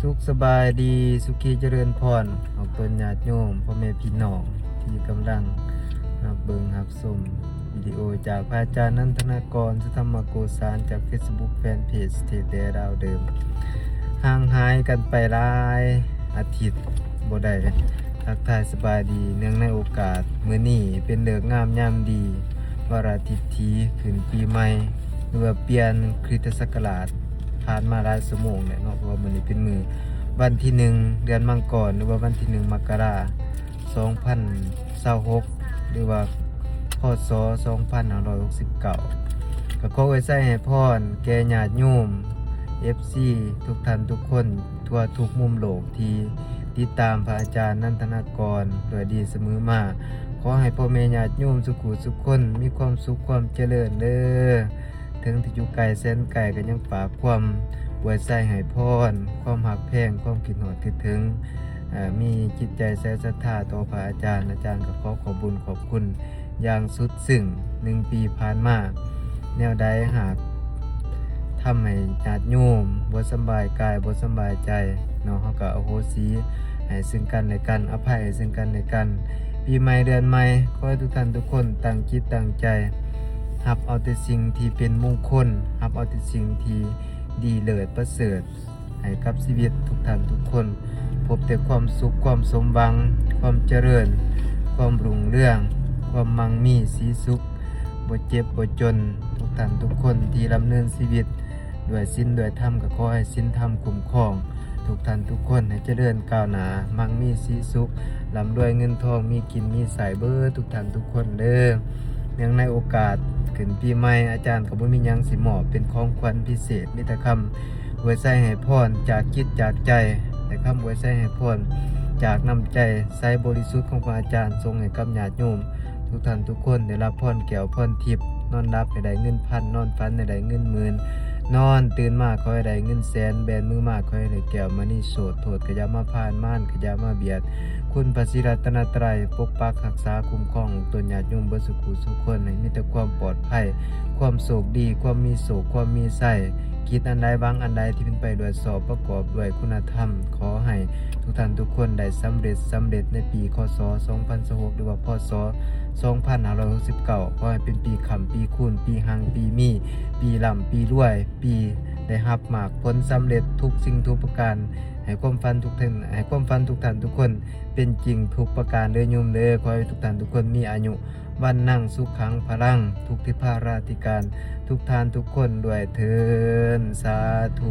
สุขสบายดีสุขีเจริญพรออกตนญาติโยมพ่อแม่พี่น้องที่กำลังรับเบิ่งรับชมวิดีโอจากพระอาจารย์นันทนากรสุธรรมโกสารจาก Facebook Fanpage เทศดาวเดิมห่างหายกันไปหลายอาทิตย์บ่ได้ทักทายสบายดีเนื่องในโอกาสมื้อนี้เป็นฤกษ์งามยามดีวาระทิถีขึ้นปีใหม่หรือว่าเปลี่ยนคริสตศักราชผ่านมาหลายชั่วโมงแล้วเนาะเพราะว่ามื้อนี้เป็นมื้อวันที่1เดือนมังกรหรือว่าวันที่1มกราคม2026หรือว่าพศ2569ก็ขออวยชัยให้พรแก่ญาติโยม FC ทุกท่านทุกคนทั่วทุกมุมโลกที่ติดตามพระอาจารย์นันทนากรด้วยดีเสมอมาขอให้พ่อแม่ญาติโยมสุขุสุขคนมีความสุขความเจริญเด้อถึงที่อยู่ไกลแสนไกลก็ยังฝากความอวยชัยให้พรความหักแพงความคิดฮอดคิดถึงมีจิตใจแสนศรัทธาต่อพระอาจารย์ก็ขอขอบคุญขอบคุณอย่างสุดซึ้ง1ปีผ่านมาแนวใดหากทำให้ญาติโยมบ่สำบายกายบ่สำบายใจเนาะเฮาก็อโหสิให้ซึ่งกันและกันอภัยให้ซึ่งกันและกันปีใหม่เดือนใหม่ขอให้ทุกท่านทุกคนตั้งจิตตั้งใจรับเอาแต่สิ่งที่เป็นมงคลรับเอาแต่สิ่งที่ดีเลิศประเสริฐให้กับชีวิตทุกท่านทุกคนพบแต่ความสุขความสมหวังความเจริญความรุ่งเรืองความมั่งมีสีสุขบ่เจ็บบ่จนทุกท่านทุกคนที่ดำเนินชีวิตด้วยศีลด้วยธรรมก็ขอให้ศีลธรรมคุ้มครองทุกท่านทุกคนให้เจริญก้าวหน้ามั่งมีสีสุขร่ำรวยเงินทองมีกินมีใส่เบิดทุกท่านทุกคนเด้อเนื่องในโอกาสขึ้นปีใหม่อาจารย์ก็บ่มีหยังสิมอบเป็นของขวัญพิเศษมีแต่คำอวยชัยให้พรจากจิตจากใจแต่คำอวยชัยให้พรจากน้ำใจใสบริสุทธิ์ของพระอาจารย์ทรงให้กับญาติโยมทุกท่านทุกคนได้รับพรแก้วพรทิพย์นอนรับให้ได้เงินพันนอนฝันให้ได้เงินหมื่นนอนตื่นมาขอให้ได้เงินแสนแบนมือมาขอให้ได้แก้วมณีโสดโทษขยามาผ่านม่านขยามาเบียดคุณพระศรีรัตนตรัยปกปักรักษาคุ้มครองตนญาติโยมเบิดสุขุสุขคนให้มีแต่ความปลอดภัยความโศกดีความมีโศกความมีไส้คิดอันใดวางอันใดที่เป็นไปด้วยสอบประกอบด้วยคุณธรรมขอให้ทุกท่านทุกคนได้สำเร็จในปีคศ2026หรือว่าพศ2569ขอให้เป็นปีขำปีคูณปีหังปีมีปีลำปีรวยปีได้รับมากผลสำเร็จทุกสิ่งทุกประการให้ความฝันทุกท่านทุกคนเป็นจริงทุกประการเด้อโยมเด้อขอให้ทุกท่านทุกคนมีอายุวันนั่งสุขขังพลังทุกทิพาราธิการทุกทานทุกคนด้วยเถิดสาธุ